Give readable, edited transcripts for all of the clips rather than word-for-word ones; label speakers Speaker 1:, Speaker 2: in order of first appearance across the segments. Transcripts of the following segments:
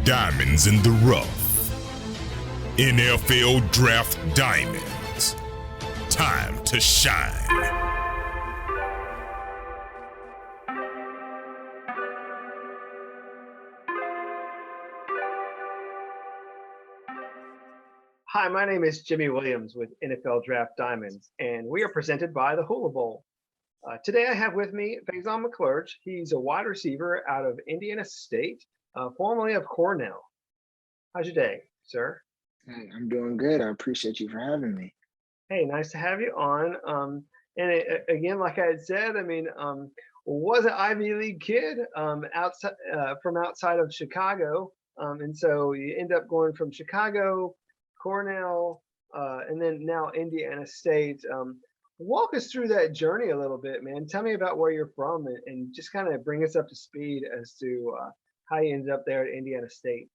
Speaker 1: diamonds in the rough. NFL Draft Diamonds. Time to shine.
Speaker 2: Hi, my name is Jimmy Williams with NFL Draft Diamonds, and we are presented by the Hula Bowl. Today I have with me Phazione McClurge. He's a wide receiver out of Indiana State, formerly of Cornell. How's your day, sir?
Speaker 3: Hey, I'm doing good. I appreciate you for having me.
Speaker 2: Hey, nice to have you on. Again, like I had said, was an Ivy League kid outside from outside of Chicago, and so you end up going from Chicago, Cornell, and then now Indiana State. Walk us through that journey a little bit, man. Tell me about where you're from and just kind of bring us up to speed as to how you ended up there at Indiana State.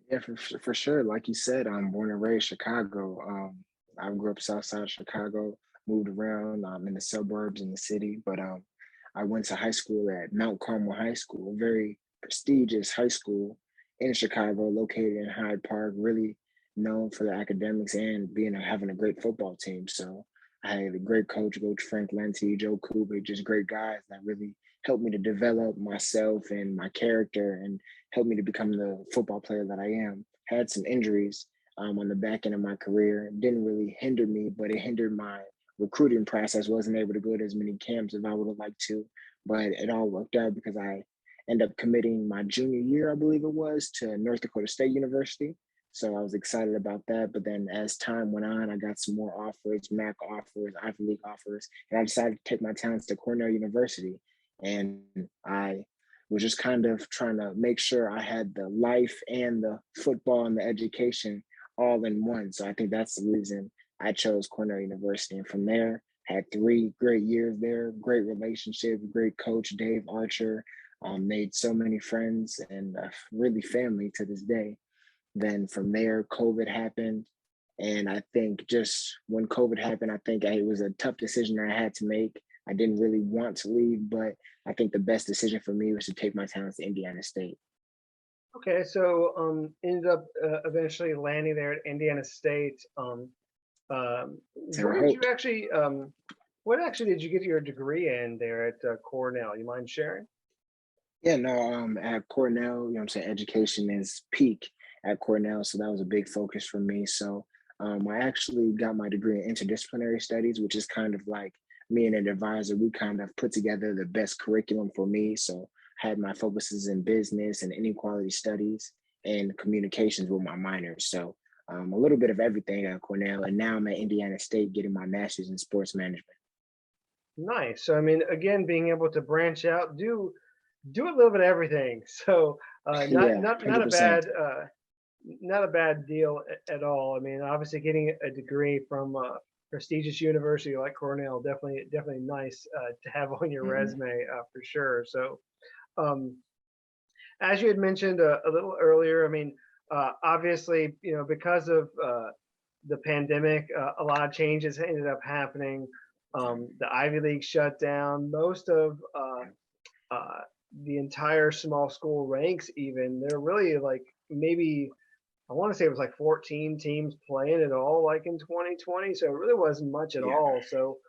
Speaker 3: Yeah, for sure. Like you said, I'm born and raised Chicago. I grew up south side of Chicago, moved around in the suburbs in the city, but I went to high school at Mount Carmel High School, a very prestigious high school in Chicago, located in Hyde Park, really known for the academics and having a great football team. So I had a great coach, Coach Frank Lenti, Joe Kubik, just great guys that really helped me to develop myself and my character and helped me to become the football player that I am. Had some injuries on the back end of my career. It didn't really hinder me, but it hindered my recruiting process. Wasn't able to go to as many camps as I would have liked to, but it all worked out because I ended up committing my junior year, I believe it was, to North Dakota State University. So I was excited about that. But then as time went on, I got some more offers, MAC offers, Ivy League offers, and I decided to take my talents to Cornell University. And I was just kind of trying to make sure I had the life and the football and the education all in one. So I think that's the reason I chose Cornell University. And from there, had 3 great years there, great relationship, great coach, Dave Archer, made so many friends and really family to this day. Then from there, COVID happened. And I think just when COVID happened, I think it was a tough decision that I had to make. I didn't really want to leave, but I think the best decision for me was to take my talents to Indiana State.
Speaker 2: Okay, so ended up eventually landing there at Indiana State.
Speaker 3: Terre
Speaker 2: Where did you
Speaker 3: Haute.
Speaker 2: actually, what actually did you get your degree in there at Cornell? You mind sharing?
Speaker 3: Yeah, no, at Cornell, you know what I'm saying, education is peak at Cornell. So that was a big focus for me. So I actually got my degree in interdisciplinary studies, which is kind of like me and an advisor, we kind of put together the best curriculum for me. So I had my focuses in business and inequality studies and communications with my minors. So a little bit of everything at Cornell. And now I'm at Indiana State getting my master's in sports management.
Speaker 2: Nice. So again, being able to branch out, do a little bit of everything. So not
Speaker 3: Yeah,
Speaker 2: not not a
Speaker 3: 100%.
Speaker 2: bad not a bad deal at all. Obviously, getting a degree from a prestigious university like Cornell definitely nice to have on your
Speaker 3: Hmm.
Speaker 2: resume for sure. So, um, as you had mentioned a little earlier, obviously, because of the pandemic, a lot of changes ended up happening. The Ivy League shut down. Most of uh, the entire small school ranks, even they're really like maybe I want to say it was like 14 teams playing at all, like in 2020. So it really wasn't much at
Speaker 3: Yeah.
Speaker 2: all. So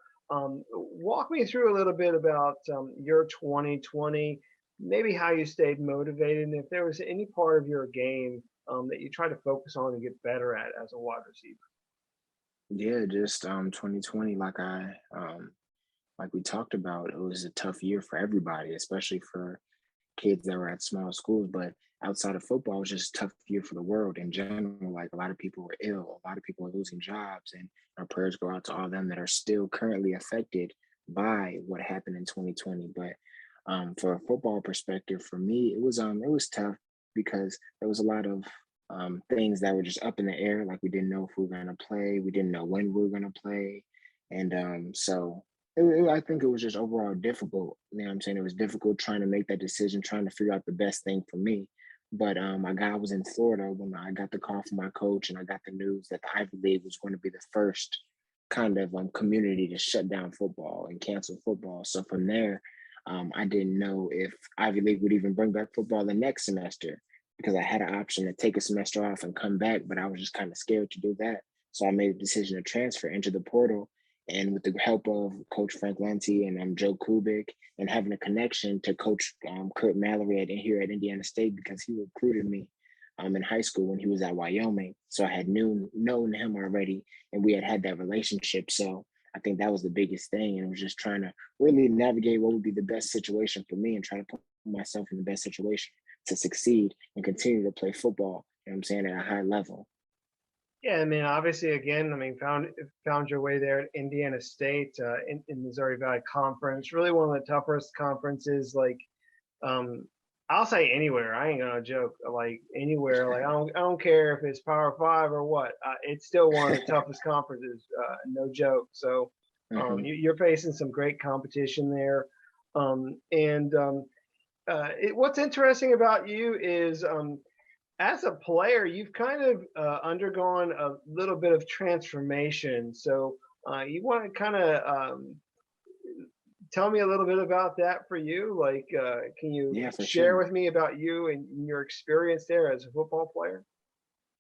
Speaker 2: walk me through a little bit about your 2020, maybe how you stayed motivated, and if there was any part of your game that you try to focus on and get better at as a wide receiver.
Speaker 3: Yeah, just 2020, like we talked about, it was a tough year for everybody, especially for kids that were at small schools. But outside of football, it was just a tough year for the world in general. Like a lot of people were ill, a lot of people were losing jobs, and our prayers go out to all them that are still currently affected by what happened in 2020. But for a football perspective, for me, it was tough because there was a lot of things that were just up in the air. Like we didn't know if we were going to play, we didn't know when we were going to play, and I think it was just overall difficult. You know what I'm saying? It was difficult trying to make that decision, trying to figure out the best thing for me. But I was in Florida when I got the call from my coach and I got the news that the Ivy League was going to be the first kind of community to shut down football and cancel football. So from there, I didn't know if Ivy League would even bring back football the next semester because I had an option to take a semester off and come back, but I was just kind of scared to do that. So I made the decision to transfer into the portal. And with the help of Coach Frank Lenti and Joe Kubik, and having a connection to Coach Kurt Mallory here at Indiana State, because he recruited me in high school when he was at Wyoming. So I had known him already, and we had that relationship. So I think that was the biggest thing. And it was just trying to really navigate what would be the best situation for me and try to put myself in the best situation to succeed and continue to play football, you know what I'm saying, at a high level.
Speaker 2: Yeah, I mean, obviously, again, I mean, found your way there at Indiana State in Missouri Valley Conference. Really, one of the toughest conferences. Like, I'll say anywhere. I ain't gonna joke. Like anywhere. Like I don't care if it's Power Five or what. It's still one of the toughest conferences. No joke. So, you're facing some great competition there. What's interesting about you is as a player, you've kind of undergone a little bit of transformation. So you want to kind of tell me a little bit about that for you? Like, can you share with me about you and your experience there as a football player?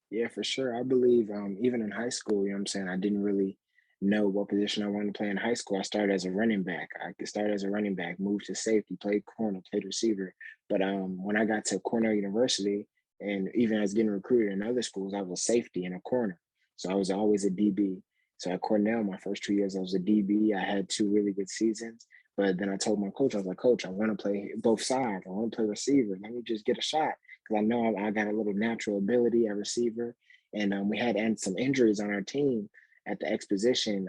Speaker 3: Yeah, for sure. I believe even in high school, you know what I'm saying, I didn't really know what position I wanted to play in high school. I started as a running back. I could start as a running back, moved to safety, played corner, played receiver. But when I got to Cornell University, and even as getting recruited in other schools, I was safety in a corner. So I was always a DB. So at Cornell, my first 2 years, I was a DB. I had 2 really good seasons. But then I told my coach, I was like, Coach, I want to play both sides. I want to play receiver. Let me just get a shot, because I know I got a little natural ability at receiver. And we had some injuries on our team at the exposition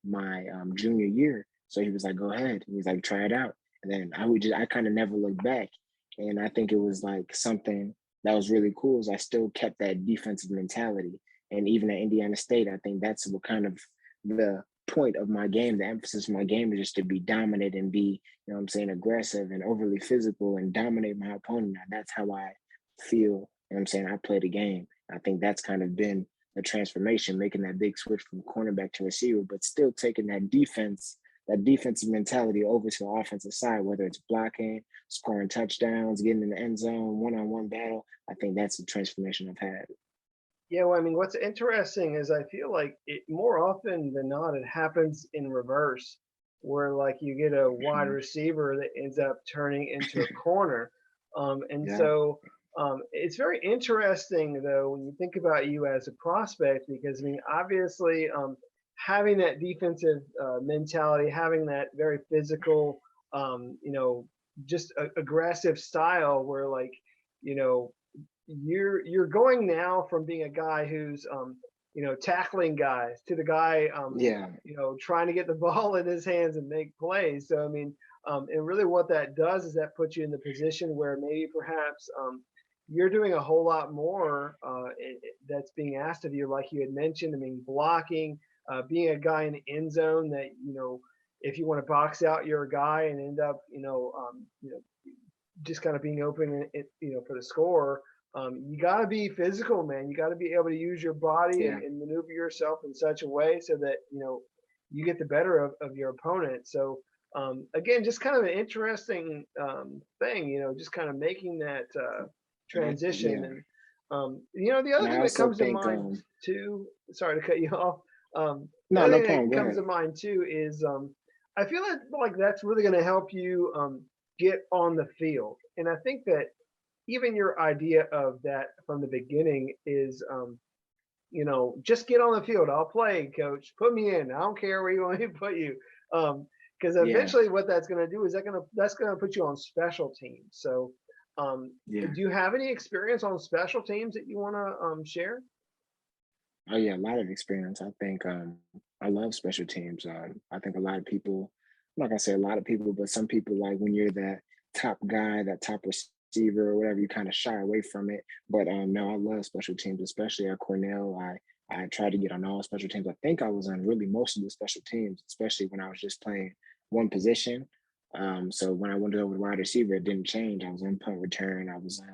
Speaker 3: my junior year. So he was like, go ahead. He was like, try it out. And then I kind of never looked back. And I think it was like something that was really cool, is I still kept that defensive mentality. And even at Indiana State, I think that's what kind of the point of my game, the emphasis of my game, is just to be dominant and be, you know what I'm saying, aggressive and overly physical and dominate my opponent. That's how I feel, you know what I'm saying, I play the game. I think that's kind of been the transformation, making that big switch from cornerback to receiver, but still taking that defensive mentality over to the offensive side, whether it's blocking, scoring touchdowns, getting in the end zone, one-on-one battle. I think that's the transformation I've had.
Speaker 2: Yeah, well, I mean, what's interesting is I feel like more often than not, it happens in reverse, where like you get a wide receiver that ends up turning into a corner. So it's very interesting, though, when you think about you as a prospect, because I mean, obviously, having that defensive mentality, having that very physical, just aggressive style, where like, you know, you're going now from being a guy who's tackling guys to the guy trying to get the ball in his hands and make plays. So I mean, and really what that does is that puts you in the position where maybe perhaps you're doing a whole lot more that's being asked of you, like you had mentioned. I mean, blocking, being a guy in the end zone that, if you want to box out your guy and end up just kind of being open for the score. You got to be physical, man. You got to be able to use your body and maneuver yourself in such a way so that, you get the better of your opponent. So, again, just kind of an interesting thing, just kind of making that transition. And, the other thing that comes to mind too, sorry to cut you off. The other thing that comes to mind too is I feel like that's really going to help you get on the field. And I think that even your idea of that from the beginning is, just get on the field. I'll play, coach. Put me in. I don't care where you want me to put you. Because eventually what that's going to do is that's going to put you on special teams. So do you have any experience on special teams that you want to share?
Speaker 3: Oh yeah, a lot of experience. I think I love special teams. I think a lot of people, I'm not gonna say a lot of people, but some people, like when you're that top guy, that top receiver or whatever, you kind of shy away from it. But no, I love special teams, especially at Cornell. I tried to get on all special teams. I think I was on really most of the special teams, especially when I was just playing one position. So when I went over to wide receiver, it didn't change. I was in punt return, I was on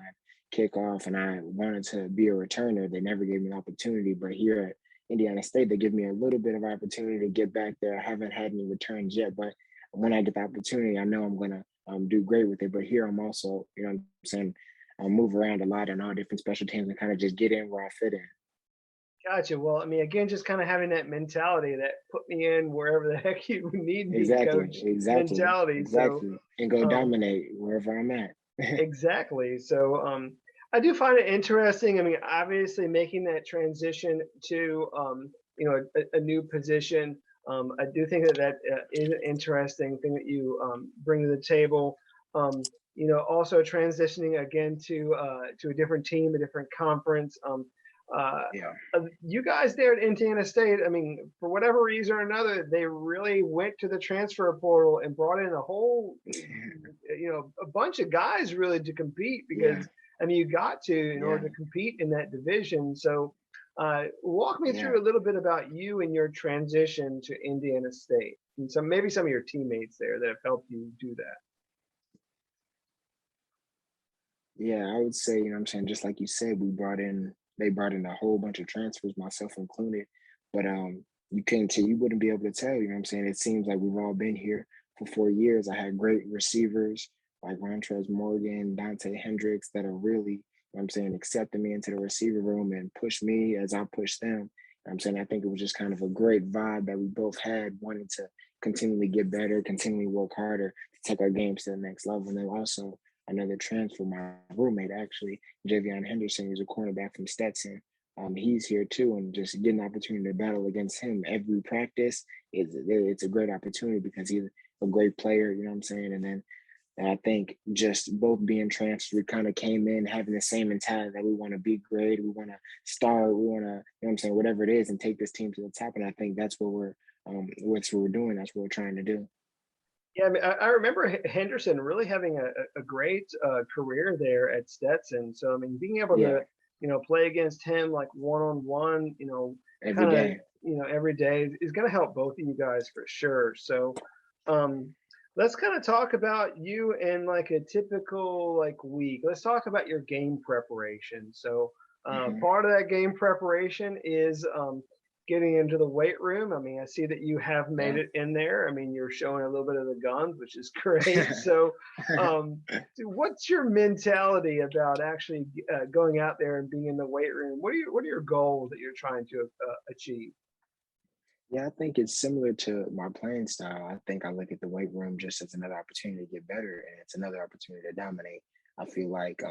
Speaker 3: kickoff, and I wanted to be a returner. They never gave me an opportunity, but here at Indiana State, they give me a little bit of opportunity to get back there. I haven't had any returns yet, but when I get the opportunity, I know I'm gonna do great with it. But here I'm also, you know what I'm saying, move around a lot in all different special teams and kind of just get in where I fit in.
Speaker 2: Gotcha. Well, I mean, again, just kind of having that mentality that put me in wherever the heck you need me,
Speaker 3: Exactly,
Speaker 2: coach
Speaker 3: exactly,
Speaker 2: mentality. So,
Speaker 3: exactly. And go
Speaker 2: um,
Speaker 3: dominate wherever I'm at.
Speaker 2: exactly. So, I do find it interesting. I mean, obviously making that transition to, a new position. I do think that is an interesting thing that you bring to the table. Also transitioning again to a different team, a different conference. Uh,
Speaker 3: Yeah.
Speaker 2: you guys there at Indiana State, I mean, for whatever reason or another, they really went to the transfer portal and brought in a whole, a bunch of guys really to compete
Speaker 3: Yeah.
Speaker 2: because, I mean, you got to in
Speaker 3: Yeah.
Speaker 2: order to compete in that division. So, walk me
Speaker 3: Yeah.
Speaker 2: through a little bit about you and your transition to Indiana State and maybe some of your teammates there that have helped you do that.
Speaker 3: Yeah, I would say, I'm saying, just like you said, they brought in a whole bunch of transfers, myself included. But you couldn't tell, you wouldn't be able to tell, I'm saying? It seems like we've all been here for 4 years. I had great receivers like Montrez Morgan, Dante Hendricks that are really, I'm saying, accepting me into the receiver room and push me as I push them. I'm saying I think it was just kind of a great vibe that we both had, wanting to continually get better, continually work harder to take our games to the next level. And then also another transfer, my roommate actually, Javion Henderson, who's a cornerback from Stetson. He's here too, and just getting an opportunity to battle against him every practice it's a great opportunity because he's a great player, you know what I'm saying? And I think just both being transferred, we kind of came in having the same mentality that we want to be great, we want to start, we want to, what I'm saying, whatever it is, and take this team to the top. And I think that's what we're doing. That's what we're trying to do.
Speaker 2: Yeah, I mean, I remember Henderson really having a great career there at Stetson. So, I mean, being able
Speaker 3: Yeah,
Speaker 2: to, play against him like one on one,
Speaker 3: every
Speaker 2: kind of,
Speaker 3: day.
Speaker 2: every day is going to help both of you guys for sure. So, um, let's kind of talk about you in like a typical like week. Let's talk about your game preparation. So,
Speaker 3: Hmm.
Speaker 2: part of that game preparation is getting into the weight room. I mean, I see that you have made
Speaker 3: Yeah.
Speaker 2: it in there. I mean, you're showing a little bit of the guns, which is great. So, um, what's your mentality about actually going out there and being in the weight room? What are your goals that you're trying to achieve?
Speaker 3: Yeah, I think it's similar to my playing style. I think I look at the weight room just as another opportunity to get better, and it's another opportunity to dominate. I feel like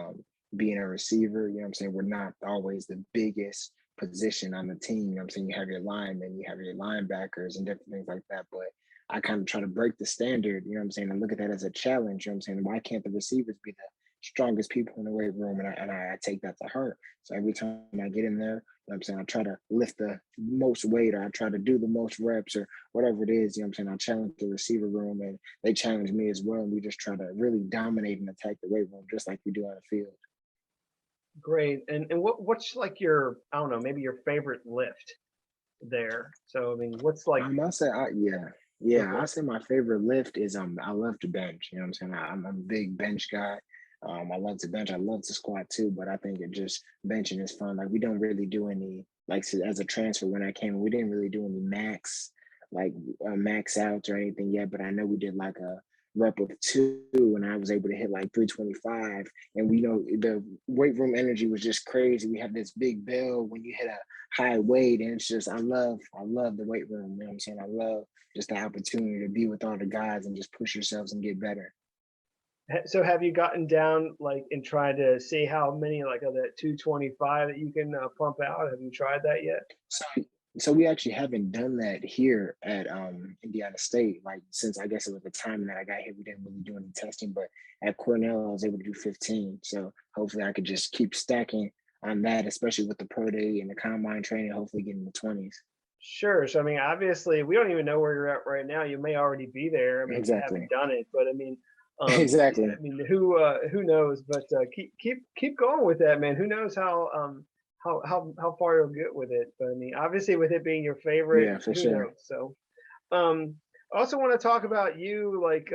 Speaker 3: being a receiver, you know what I'm saying, we're not always the biggest position on the team. You know what I'm saying? You have your linemen, you have your linebackers and different things like that. But I kind of try to break the standard, you know what I'm saying, and look at that as a challenge. You know what I'm saying? Why can't the receivers be the strongest people in the weight room? And I take that to heart. So every time I get in there, know what I'm saying? I try to lift the most weight or I try to do the most reps or whatever it is, you know what I'm saying? I challenge the receiver room and they challenge me as well. And we just try to really dominate and attack the weight room just like we do on the field.
Speaker 2: Great. And what's like your, I don't know, maybe your favorite lift there? So, I mean, what's like,
Speaker 3: I'll say, yeah,
Speaker 2: go
Speaker 3: yeah.
Speaker 2: for
Speaker 3: I'll
Speaker 2: it.
Speaker 3: say my favorite lift is I love to bench. You know what I'm saying? I'm a big bench guy. I love to bench. I love to squat too, but I think it just benching is fun. Like we don't really do any like as a transfer when I came, we didn't really do any like max outs or anything yet. But I know we did like a rep of two, and I was able to hit like 325. And we know the weight room energy was just crazy. We have this big bell when you hit a high weight, and it's just I love the weight room. You know what I'm saying? I love just the opportunity to be with all the guys and just push yourselves and get better.
Speaker 2: So have you gotten down like and tried to see how many like of that 225 that you can pump out? Have you tried that yet?
Speaker 3: So so we actually haven't done that here at Indiana State. Like since I guess it was the time that I got here, we didn't really do any testing. But at Cornell, I was able to do 15. So hopefully I could just keep stacking on that, especially with the pro day and the combine training, hopefully getting the 20s.
Speaker 2: Sure. So I mean, obviously, we don't even know where you're at right now. You may already be there. I mean, if you haven't
Speaker 3: Exactly.
Speaker 2: done it, but I mean,
Speaker 3: Exactly.
Speaker 2: I mean, who knows? But keep going with that, man. Who knows how far you'll get with it? But I mean, obviously, with it being your favorite,
Speaker 3: Yeah, for
Speaker 2: who
Speaker 3: sure.
Speaker 2: knows? So, I also want to talk about you, like,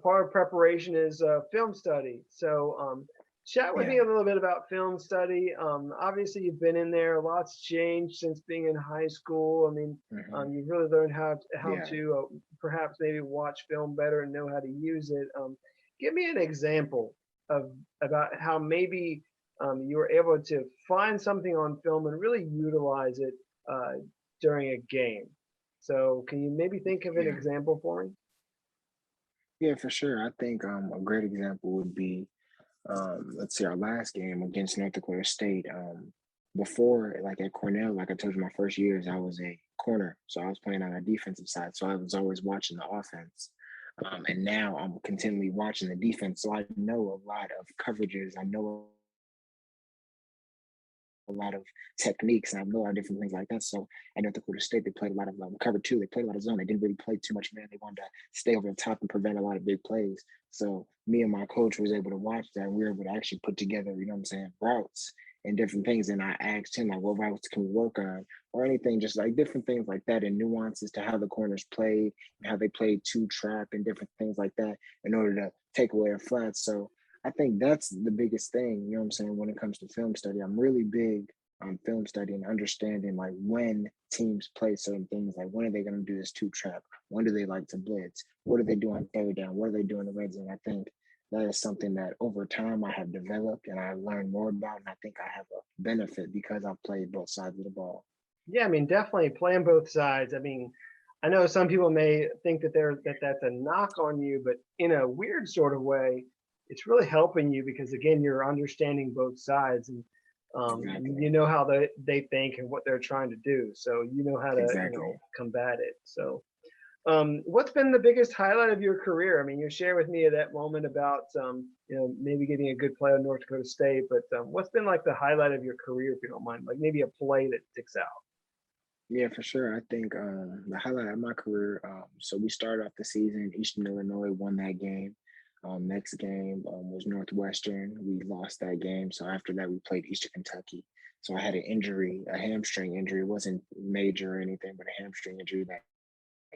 Speaker 2: part of preparation is film study. So, chat with
Speaker 3: Yeah.
Speaker 2: me a little bit about film study. Obviously, you've been in there. Lots changed since being in high school. I mean,
Speaker 3: Hmm.
Speaker 2: you've really learned how
Speaker 3: Yeah.
Speaker 2: to perhaps maybe watch film better and know how to use it. Give me an example of about how maybe you were able to find something on film and really utilize it during a game. So can you maybe think of an
Speaker 3: Yeah.
Speaker 2: example for me?
Speaker 3: Yeah, for sure. I think a great example would be, let's say our last game against North Dakota State. Before, like at Cornell, like I told you, my first years, I was a corner, so I was playing on the defensive side. So I was always watching the offense, and now I'm continually watching the defense. So I know a lot of coverages. I know a lot of techniques, and I know a lot of different things like that. So at North Dakota State, they played a lot of cover two. They played a lot of zone. They didn't really play too much man. They wanted to stay over the top and prevent a lot of big plays. So me and my coach was able to watch that, and we were able to actually put together, you know what I'm saying, routes and different things. And I asked him like, what routes can we work on, or anything, just like different things like that, and nuances to how the corners played, and how they played two trap and different things like that in order to take away a flat. So I think that's the biggest thing, you know what I'm saying, when it comes to film study. I'm really big on film study and understanding like when teams play certain things, like when are they going to do this two trap? When do they like to blitz? What do they do on third down? What are they doing in the red zone? I think that is something that over time I have developed and I learned more about, and I think I have a benefit because I've played both sides of the ball.
Speaker 2: Yeah, I mean, definitely playing both sides. I mean, I know some people may think that that's a knock on you, but in a weird sort of way, it's really helping you because again, you're understanding both sides and
Speaker 3: Exactly.
Speaker 2: you know how they think and what they're trying to do. So you know how to,
Speaker 3: Exactly.
Speaker 2: combat it. So what's been the biggest highlight of your career? I mean, you share with me that moment about maybe getting a good play on North Dakota State, but what's been like the highlight of your career, if you don't mind? Like maybe a play that sticks out.
Speaker 3: Yeah, for sure. I think the highlight of my career. So we started off the season. Eastern Illinois won that game. Next game was Northwestern. We lost that game. So after that, we played Eastern Kentucky. So I had an injury, a hamstring injury. It wasn't major or anything, but a hamstring injury that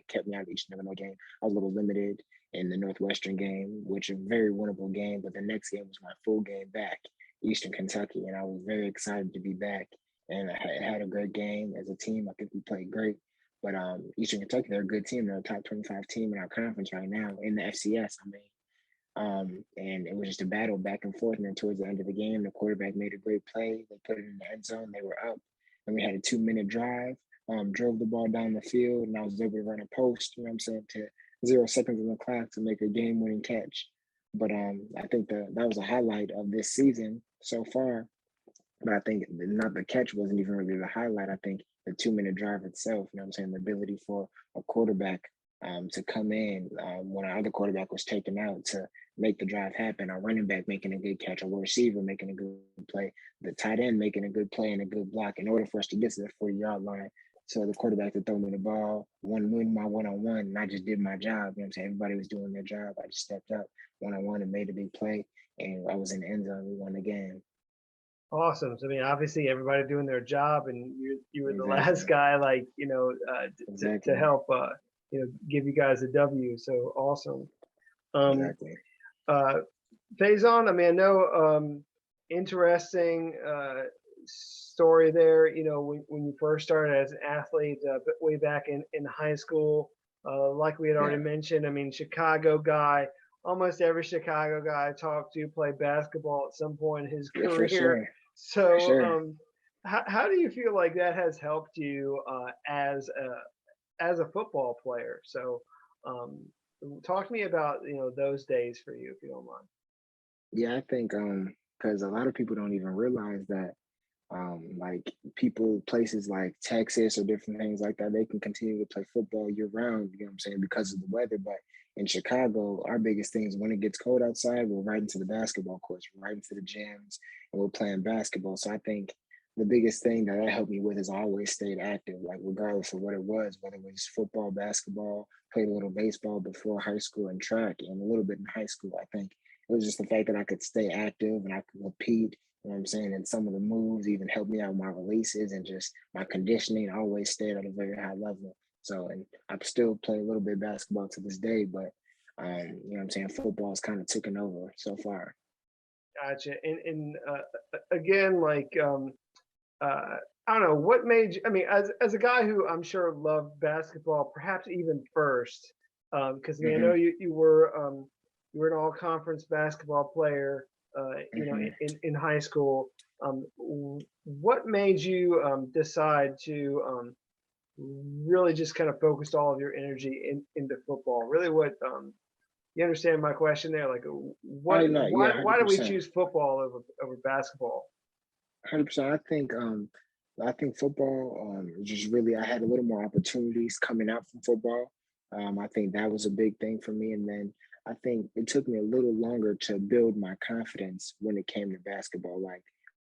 Speaker 3: kept me out of the Eastern Illinois game. I was a little limited in the Northwestern game, which is a very winnable game. But the next game was my full game back, Eastern Kentucky, and I was very excited to be back. And I had a great game as a team. I think we played great. But Eastern Kentucky, they're a good team. They're a top 25 team in our conference right now in the FCS. I mean, and it was just a battle back and forth. And then towards the end of the game, the quarterback made a great play. They put it in the end zone. They were up, and we had a 2-minute drive. Drove the ball down the field, and I was able to run a post. You know what I'm saying, to 0 seconds in the clock to make a game-winning catch. But I think that was a highlight of this season so far. But I think not the catch wasn't even really the highlight. I think the 2-minute drive itself, you know what I'm saying, the ability for a quarterback to come in when our other quarterback was taken out to make the drive happen, our running back making a good catch, our receiver making a good play, the tight end making a good play and a good block in order for us to get to the 40-yard line. So the quarterback to throw me the ball, win my one-on-one, and I just did my job. You know what I'm saying? Everybody was doing their job. I just stepped up one-on-one and made a big play, and I was in the end zone. We won the game.
Speaker 2: Awesome. So I mean, obviously everybody doing their job, and you were the last
Speaker 3: Exactly.
Speaker 2: guy, like to
Speaker 3: Exactly.
Speaker 2: help give you guys a W. So awesome. Um,
Speaker 3: Exactly.
Speaker 2: uh, Faison, I mean, I know interesting story there. You know, when you first started as an athlete, but way back in high school, like we had already
Speaker 3: Yeah,
Speaker 2: mentioned. I mean, Chicago guy. Almost every Chicago guy I talked to played basketball at some point in his
Speaker 3: yeah, for
Speaker 2: career.
Speaker 3: sure, for
Speaker 2: So,
Speaker 3: sure.
Speaker 2: how do you feel like that has helped you as a football player? So, um, talk to me about those days for you, if you don't mind.
Speaker 3: Yeah, I think because a lot of people don't even realize that like people places like Texas or different things like that, they can continue to play football year round, you know what I'm saying, because of the weather. But in Chicago, our biggest thing is when it gets cold outside, we're right into the basketball courts, we're right into the gyms, and we're playing basketball. So I think the biggest thing that helped me with is I always stayed active, like regardless of what it was, whether it was football, basketball, played a little baseball before high school and track, and a little bit in high school. I think it was just the fact that I could stay active and I could compete, you know what I'm saying? And some of the moves even helped me out with my releases and just my conditioning. I always stayed at a very high level. So, and I still play a little bit of basketball to this day, but you know what I'm saying? Football's kind of taken over so far.
Speaker 2: Gotcha. And again, like uh, I don't know what made you. I mean, as a guy who I'm sure loved basketball, perhaps even first, because I mean, I know
Speaker 3: Hmm.
Speaker 2: you were an all conference basketball player.
Speaker 3: Mhm.
Speaker 2: in high school. What made you decide to really just kind of focus all of your energy into football? Really, what you understand my question there? Like,
Speaker 3: Oh no, yeah,
Speaker 2: why
Speaker 3: hundred
Speaker 2: do we
Speaker 3: percent.
Speaker 2: choose football over basketball?
Speaker 3: 100%. I think football just really I had a little more opportunities coming out from football. I think that was a big thing for me, and then I think it took me a little longer to build my confidence when it came to basketball. Like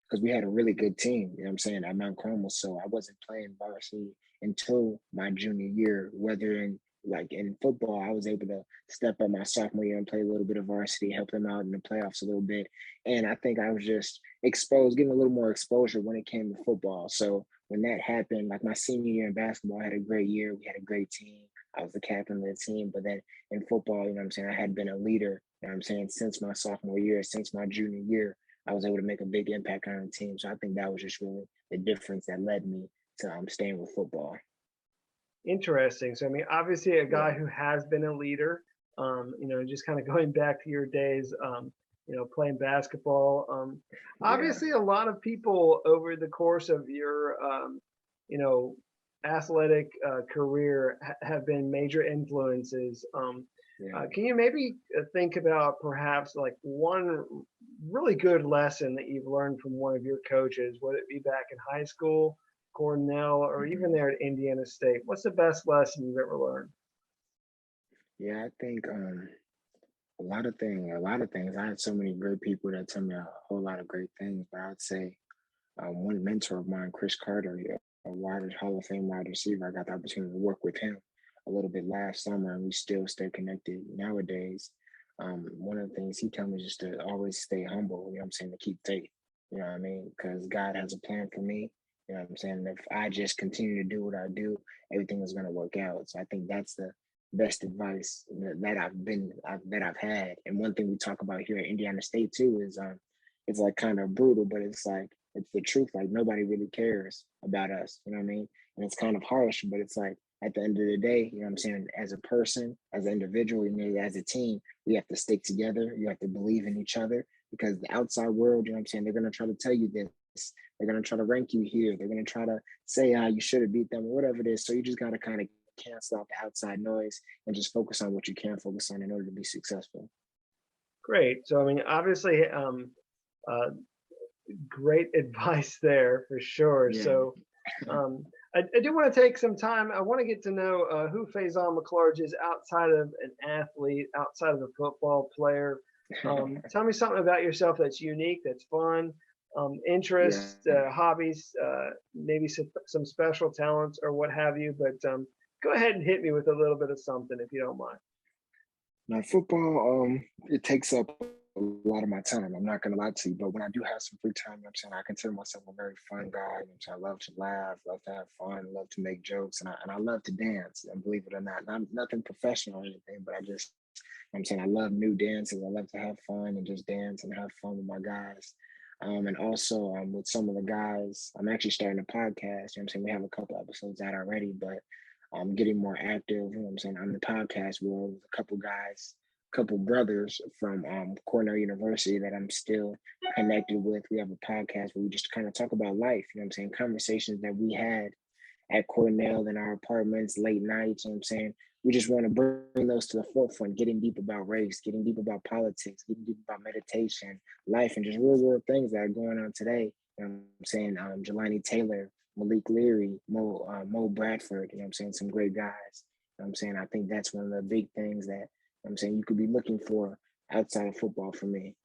Speaker 3: because we had a really good team, you know what I'm saying, at Mount Carmel. So I wasn't playing varsity until my junior year, whether in like in football, I was able to step up my sophomore year and play a little bit of varsity, help them out in the playoffs a little bit. And I think I was just exposed, getting a little more exposure when it came to football. So when that happened, like my senior year in basketball, I had a great year. We had a great team. I was the captain of the team. But then in football, you know what I'm saying, I had been a leader, you know what I'm saying, since my sophomore year, since my junior year. I was able to make a big impact on the team. So I think that was just really the difference that led me to staying with football.
Speaker 2: Interesting. So I mean, obviously, a
Speaker 3: Yeah,
Speaker 2: guy who has been a leader. Just kind of going back to your days. Playing basketball.
Speaker 3: yeah,
Speaker 2: Obviously, a lot of people over the course of your, you know, athletic career have been major influences.
Speaker 3: yeah.
Speaker 2: Can you maybe think about perhaps like one really good lesson that you've learned from one of your coaches, whether it be back in high school, Cornell, or even
Speaker 3: Mhm.
Speaker 2: there at Indiana State? What's the best lesson you've ever learned?
Speaker 3: Yeah, I think a lot of things. I had so many great people that tell me a whole lot of great things, but I'd say one mentor of mine, Chris Carter, yeah, a wide Hall of Fame wide receiver. I got the opportunity to work with him a little bit last summer, and we still stay connected nowadays. One of the things he told me is just to always stay humble. You know what I'm saying? To keep faith. You know what I mean? Because God has a plan for me. You know what I'm saying? If I just continue to do what I do, everything is going to work out. So I think that's the best advice that I've had. And one thing we talk about here at Indiana State too is it's like kind of brutal, but it's like it's the truth. Like nobody really cares about us. You know what I mean? And it's kind of harsh, but it's like at the end of the day, you know what I'm saying? As a person, as an individual, as a team, we have to stick together. You have to believe in each other because the outside world, you know what I'm saying? They're gonna try to tell you this. They're gonna try to rank you here. They're gonna try to say how you should have beat them or whatever it is. So you just gotta kind of cancel out the outside noise and just focus on what you can focus on in order to be successful.
Speaker 2: Great. So I mean, obviously, uh, great advice there for sure.
Speaker 3: Yeah.
Speaker 2: So I do want to take some time. I want to get to know who Phazione McClurge is outside of an athlete, outside of a football player. Tell me something about yourself that's unique, that's fun,
Speaker 3: Yeah.
Speaker 2: interests, hobbies, maybe some special talents or what have you. But go ahead and hit me with a little bit of something if you don't mind.
Speaker 3: Now, football, it takes up a lot of my time. I'm not gonna lie to you, but when I do have some free time, you know what I'm saying, I consider myself a very fun guy. You know what I'm saying, I love to laugh, love to have fun, love to make jokes, and I love to dance. And believe it or not, not nothing professional or anything, but I just, you know what I'm saying, I love new dances. I love to have fun and just dance and have fun with my guys. And also with some of the guys, I'm actually starting a podcast. You know what I'm saying? We have a couple episodes out already, but I'm getting more active, you know what I'm saying, on the podcast world with a couple guys, couple brothers from Cornell University that I'm still connected with. We have a podcast where we just kind of talk about life, you know what I'm saying, conversations that we had at Cornell in our apartments, late nights, you know what I'm saying? We just want to bring those to the forefront, getting deep about race, getting deep about politics, getting deep about meditation, life, and just real world things that are going on today. You know what I'm saying? Jelani Taylor, Malik Leary, Mo Bradford, you know what I'm saying? Some great guys. You know what I'm saying? I think that's one of the big things that I'm saying you could be looking for outside of football for me.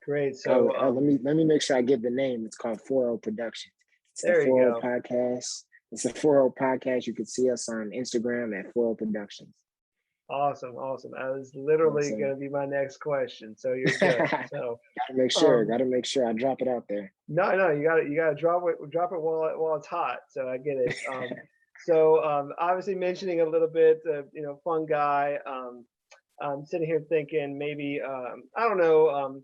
Speaker 2: Great.
Speaker 3: Oh,
Speaker 2: So
Speaker 3: let me make sure I give the name. It's called 40 Productions. It's the
Speaker 2: there you
Speaker 3: 40
Speaker 2: go.
Speaker 3: Podcast. It's a 40 Podcast. You can see us on Instagram at 40 Productions.
Speaker 2: Awesome, awesome. That was
Speaker 3: You know what I'm
Speaker 2: literally going
Speaker 3: saying?
Speaker 2: to be my next question. So you're good. So um,
Speaker 3: Gotta make sure I drop it out there.
Speaker 2: no, no, you got to drop it while it's hot. So I get it. Obviously mentioning a little bit, fun guy. I'm sitting here thinking maybe I don't know.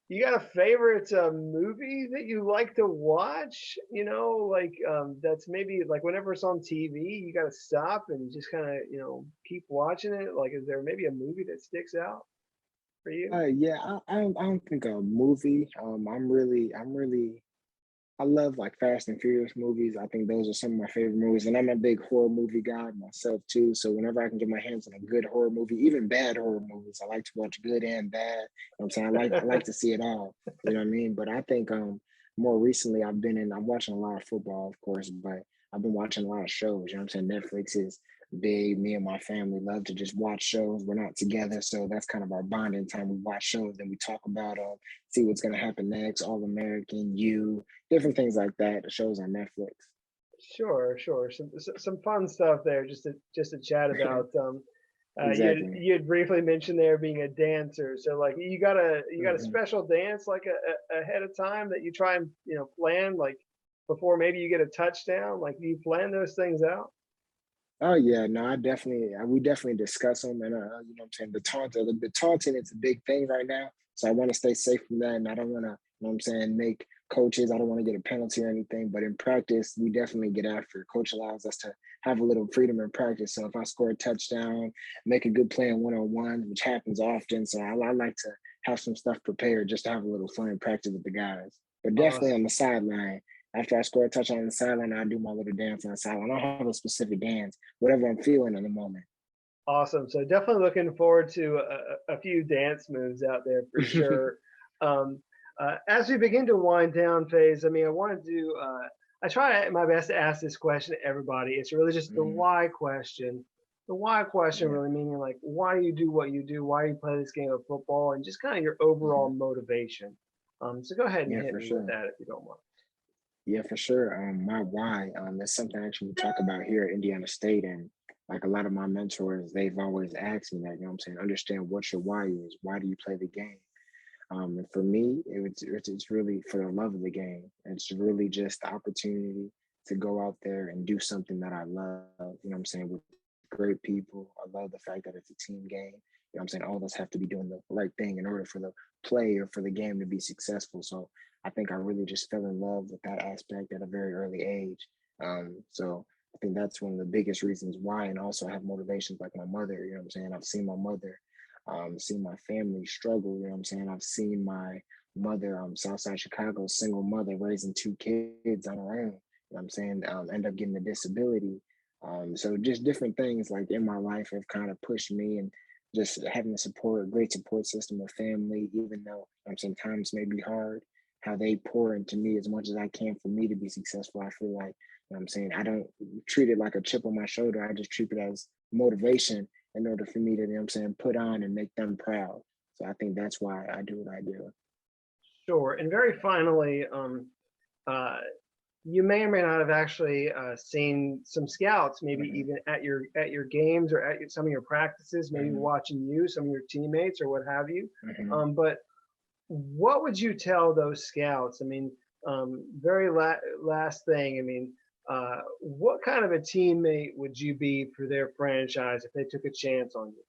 Speaker 2: You got a favorite movie that you like to watch? Like that's maybe like whenever it's on TV, you got to stop and just kind of keep watching it. Like, is there maybe a movie that sticks out? for you?
Speaker 3: Yeah, I don't think a movie. I love like Fast and Furious movies. I think those are some of my favorite movies, and I'm a big horror movie guy myself too. So whenever I can get my hands on a good horror movie, even bad horror movies, I like to watch good and bad. You know what I'm saying? I like to see it all. You know what I mean? But I think more recently I'm watching a lot of football, of course, but I've been watching a lot of shows. You know what I'm saying? Netflix is big. Me and my family love to just watch shows. We're not together, so that's kind of our bonding time. We watch shows and we talk about see what's gonna happen next. All American, You, different things like that. The shows on Netflix.
Speaker 2: Sure, sure. Some fun stuff there just to chat about.
Speaker 3: Exactly.
Speaker 2: You had briefly mentioned there being a dancer. So like you got a
Speaker 3: Mhm.
Speaker 2: special dance like ahead of time that you try and plan like before maybe you get a touchdown. Like do you plan those things out?
Speaker 3: Oh yeah, no, we definitely discuss them, and you know what I'm saying, the taunting is a big thing right now. So I want to stay safe from that, and I don't want to, you know what I'm saying, make coaches. I don't want to get a penalty or anything, but in practice, we definitely get after it. Coach allows us to have a little freedom in practice. So if I score a touchdown, make a good play in one-on-one, which happens often, so I like to have some stuff prepared just to have a little fun in practice with the guys. But definitely on
Speaker 2: Awesome.
Speaker 3: the sideline. After I score a touchdown on the sideline, I do my little dance on the sideline. I don't have a specific dance, whatever I'm feeling in the moment.
Speaker 2: Awesome. So definitely looking forward to a few dance moves out there for sure. Um, as we begin to wind down, Phase, I mean, I wanted to. I try my best to ask this question to everybody. It's really just the
Speaker 3: Mhm.
Speaker 2: why question. The why question
Speaker 3: Yeah.
Speaker 2: really meaning like why do you do what you do? Why you play this game of football, and just kind of your overall
Speaker 3: Mhm.
Speaker 2: motivation. So go ahead and
Speaker 3: Yeah,
Speaker 2: hit
Speaker 3: for
Speaker 2: me with
Speaker 3: sure.
Speaker 2: that if you don't mind.
Speaker 3: Yeah, for sure. My why is something actually we talk about here at Indiana State, and like a lot of my mentors, they've always asked me that. You know what I'm saying? Understand what your why is. Why do you play the game? And for me, it's really for the love of the game. It's really just the opportunity to go out there and do something that I love. You know what I'm saying? With great people. I love the fact that it's a team game. You know what I'm saying? All of us have to be doing the right thing in order for the play or for the game to be successful. So I think I really just fell in love with that aspect at a very early age. So I think that's one of the biggest reasons why. And also I have motivations like my mother. You know what I'm saying? I've seen my mother seen my family struggle. You know what I'm saying? I've seen my mother, Southside Chicago, single mother raising two kids on her own. You know what I'm saying? End up getting a disability. So just different things like in my life have kind of pushed me, and just having a great support system of family, even though sometimes may be hard, how they pour into me as much as I can for me to be successful. I feel like, you know what I'm saying, I don't treat it like a chip on my shoulder. I just treat it as motivation in order for me to, you know what I'm saying, put on and make them proud. So I think that's why I do what I do.
Speaker 2: Sure. And very finally, uh, you may or may not have actually seen some scouts, maybe
Speaker 3: Mhm,
Speaker 2: even at your games or at some of your practices, maybe
Speaker 3: mhm,
Speaker 2: watching you, some of your teammates or what have you.
Speaker 3: mhm.
Speaker 2: But what would you tell those scouts? I mean, very last thing. I mean, what kind of a teammate would you be for their franchise if they took a chance on you?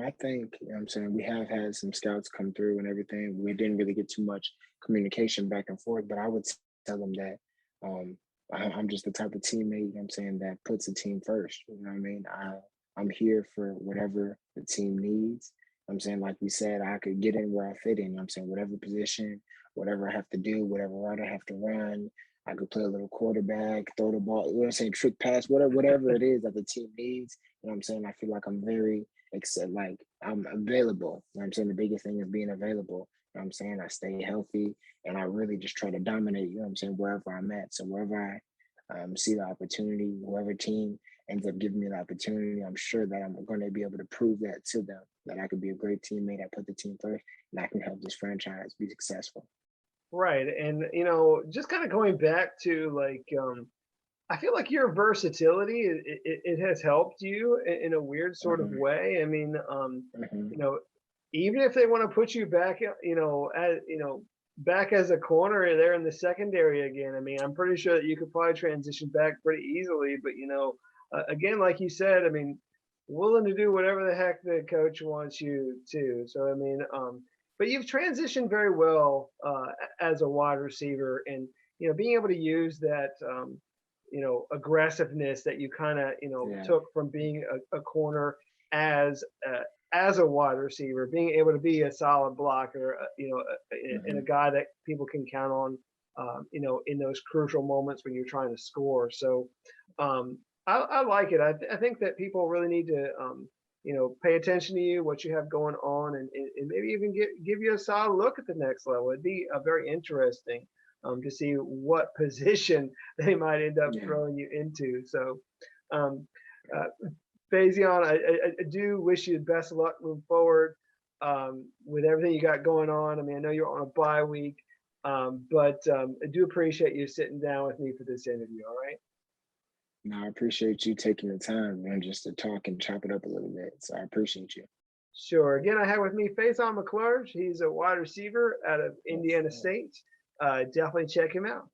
Speaker 3: I think, you know what I'm saying, we have had some scouts come through and everything. We didn't really get too much communication back and forth, but I would tell them that um, I'm just the type of teammate, you know what I'm saying, that puts the team first. You know what I mean? I'm here for whatever the team needs. I'm saying, like we said, I could get in where I fit in. You know what I'm saying, whatever position, whatever I have to do, whatever route I have to run, I could play a little quarterback, throw the ball, you know what I'm saying, trick pass, whatever it is that the team needs. You know what I'm saying? I feel like I'm very except like I'm available. You know what I'm saying, the biggest thing is being available. You know what I'm saying, I stay healthy and I really just try to dominate. You know what I'm saying, wherever I'm at. So wherever I see the opportunity, whoever team ends up giving me the opportunity, I'm sure that I'm going to be able to prove that to them, that I could be a great teammate. I put the team first, and I can help this franchise be successful.
Speaker 2: Right. And just kind of going back to like I feel like your versatility it has helped you in a weird sort of
Speaker 3: Hmm.
Speaker 2: way. I mean,
Speaker 3: Hmm.
Speaker 2: you know, even if they want to put you back, as back as a corner there in the secondary again. I mean, I'm pretty sure that you could probably transition back pretty easily. But again, like you said, I mean, willing to do whatever the heck the coach wants you to. So I mean, but you've transitioned very well as a wide receiver, and being able to use that. Aggressiveness that you kind of
Speaker 3: Yeah.
Speaker 2: took from being a corner as as a wide receiver, being able to be a solid blocker, and a guy that people can count on, in those crucial moments when you're trying to score. So I like it. I think that people really need to, pay attention to you, what you have going on, and maybe even give you a solid look at the next level. It'd be very interesting to see what position they might end up throwing you into. So, Phazione, I do wish you the best of luck moving forward with everything you got going on. I mean, I know you're on a bye week, but I do appreciate you sitting down with me for this interview. All right.
Speaker 3: No, I appreciate you taking the time, man, just to talk and chop it up a little bit. So I appreciate you.
Speaker 2: Sure. Again, I have with me Phazione McClurge. He's a wide receiver out of Indiana State. Definitely check him out.